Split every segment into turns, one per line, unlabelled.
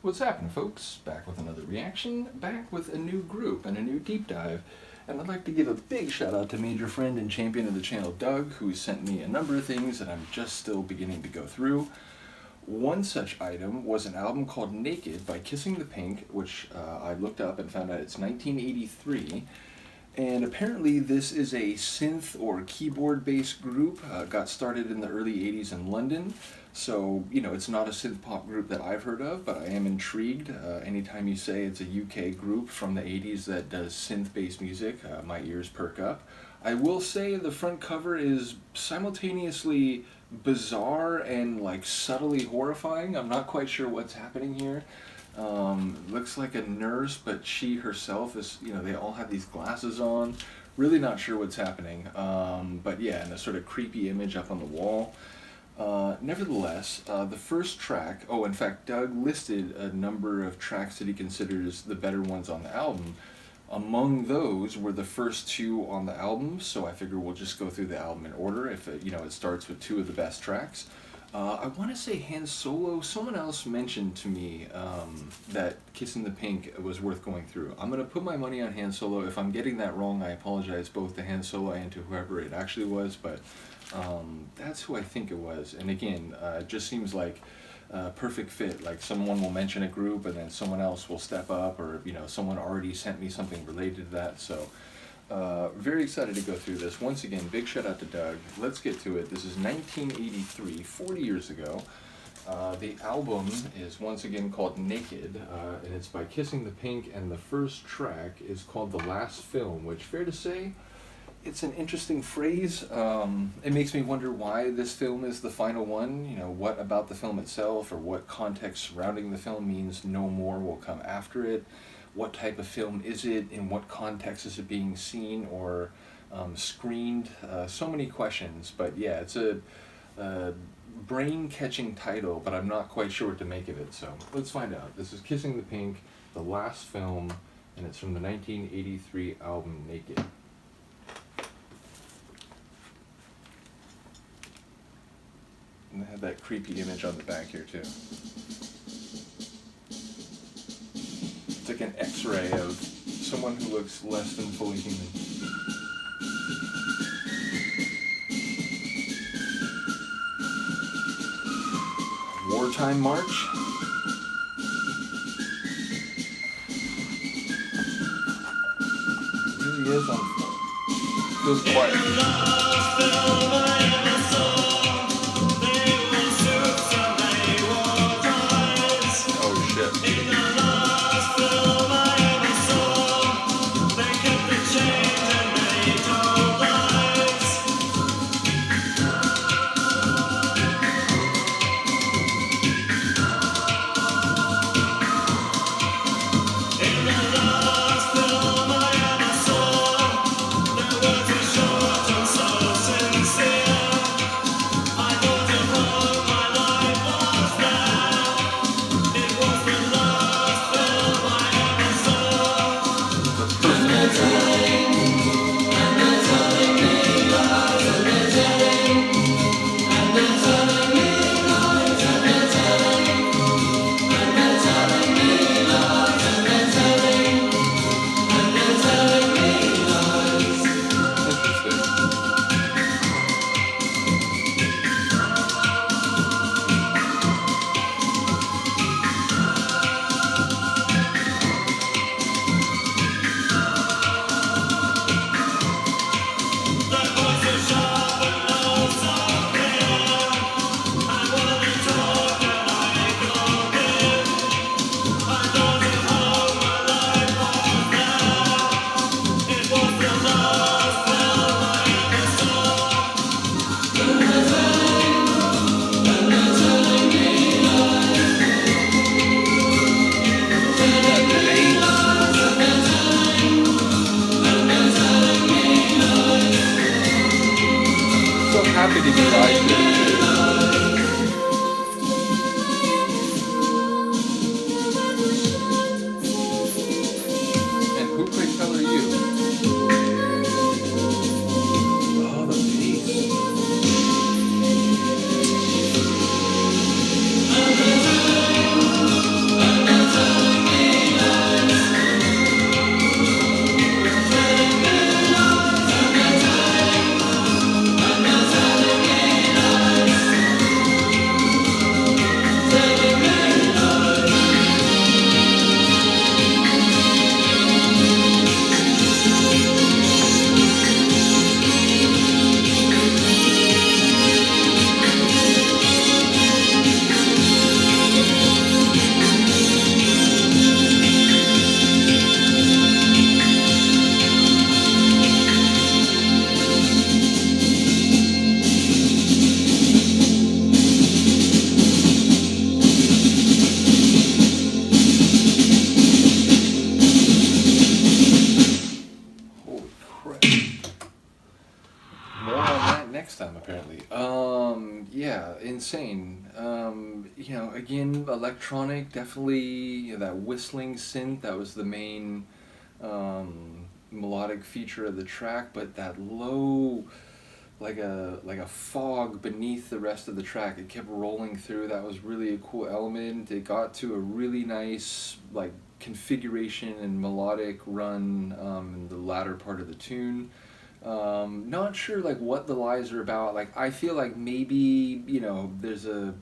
What's happening, folks? Back with another reaction, back with a new group and a new deep dive. And I'd like to give a big shout out to major friend and champion of the channel, Doug, who sent me a number of things that I'm just still beginning to go through. One such item was an album called Naked by Kissing the Pink, which I looked up and found out it's 1983. And apparently this is a synth or keyboard-based group, got started in the early 80s in London. So, you know, it's not a synth pop group that I've heard of, but I am intrigued. Anytime you say it's a UK group from the 80s that does synth-based music, my ears perk up. I will say the front cover is simultaneously bizarre and like subtly horrifying. I'm not quite sure what's happening here. Looks like a nurse, but she herself is, you know, they all have these glasses on. Really not sure what's happening. But yeah, and a sort of creepy image up on the wall. Nevertheless, the first track, in fact, Doug listed a number of tracks that he considers the better ones on the album. Among those were the first two on the album, so I figure we'll just go through the album in order. If it, it starts with two of the best tracks. I want to say Han Solo. Someone else mentioned to me that Kissing the Pink was worth going through. I'm going to put my money on Han Solo. If I'm getting that wrong, I apologize both to Han Solo and to whoever it actually was, but that's who I think it was. And again, it just seems like a perfect fit. Like someone will mention a group and then someone else will step up, or someone already sent me something related to that. So very excited to go through this. Once again, big shout out to Doug. Let's get to it. This is 1983, 40 years ago. The album is once again called Naked, and it's by Kissing the Pink, and the first track is called The Last Film, which, fair to say, it's an interesting phrase. It makes me wonder why this film is the final one. What about the film itself or what context surrounding the film means no more will come after it. What type of film is it? In what context is it being seen or screened? So many questions, but yeah, it's a brain-catching title, but I'm not quite sure what to make of it, so let's find out. This is Kissing the Pink, The Last Film, and it's from the 1983 album Naked. And they have that creepy image on the back here too. It's like an X-ray of someone who looks less than fully human. Wartime march. It really is on. Feels quiet. Happy to be live here. And who, pray tell, are you? Oh, the bass. yeah, insane. You know, again, electronic, definitely that whistling synth, that was the main melodic feature of the track, but that low, like a fog beneath the rest of the track, it kept rolling through. That was really a cool element. It got to a really nice like configuration and melodic run in the latter part of the tune. Not sure like what the lies are about. Like I feel like maybe you know there's a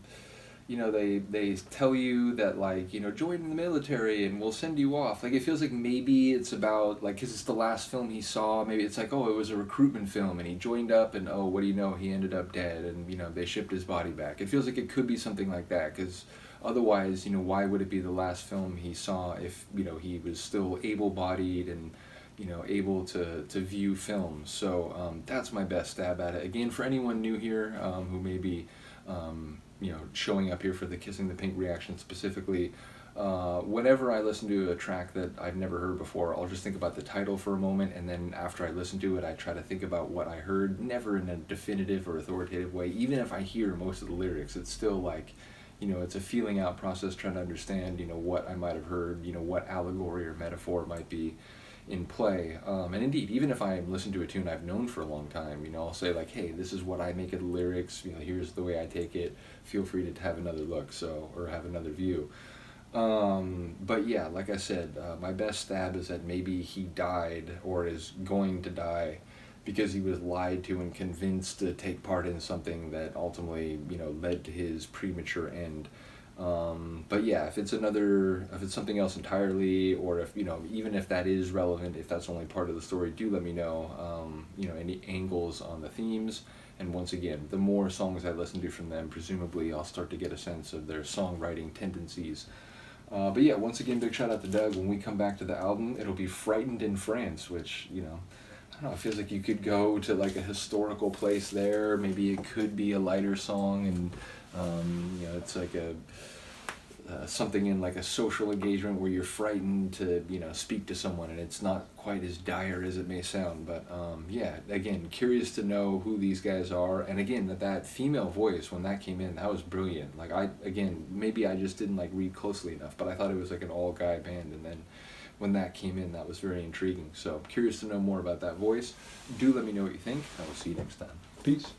you know they tell you that like you know join the military and we'll send you off. Like it feels like maybe it's about like because it's the last film he saw. Maybe it's like oh it was a recruitment film and he joined up and oh what do you know he ended up dead and you know they shipped his body back. It feels like it could be something like that because otherwise you know why would it be the last film he saw if you know he was still able-bodied and you know able to view films. So that's my best stab at it. Again, for anyone new here who may be you know showing up here for the Kissing the Pink reaction specifically, whenever I listen to a track that I've never heard before, I'll just think about the title for a moment, and then after I listen to it, I try to think about what I heard, never in a definitive or authoritative way. Even if I hear most of the lyrics, it's still like, you know, it's a feeling out process, trying to understand, you know, what I might have heard, you know, what allegory or metaphor might be in play. And indeed, even if I listen to a tune I've known for a long time, you know, I'll say like, hey, this is what I make of the lyrics, you know, here's the way I take it, feel free to have another look, so, or have another view. But yeah, like I said, my best stab is that maybe he died or is going to die because he was lied to and convinced to take part in something that ultimately, you know, led to his premature end. But yeah, if it's something else entirely, or if, you know, even if that is relevant, if that's only part of the story, do let me know, you know, any angles on the themes. And once again, the more songs I listen to from them, presumably I'll start to get a sense of their songwriting tendencies. But yeah, once again, big shout out to Doug. When we come back to the album, it'll be Frightened in France, which, you know, I don't know, it feels like you could go to like a historical place there. Maybe it could be a lighter song, and you know, it's like a something in like a social engagement where you're frightened to, you know, speak to someone, and it's not quite as dire as it may sound. But yeah, again, curious to know who these guys are, and again, that female voice when that came in, that was brilliant. Like again, maybe I just didn't like read closely enough, but I thought it was like an all guy band, and then when that came in, that was very intriguing. So curious to know more about that voice. Do let me know what you think. I will see you next time. Peace.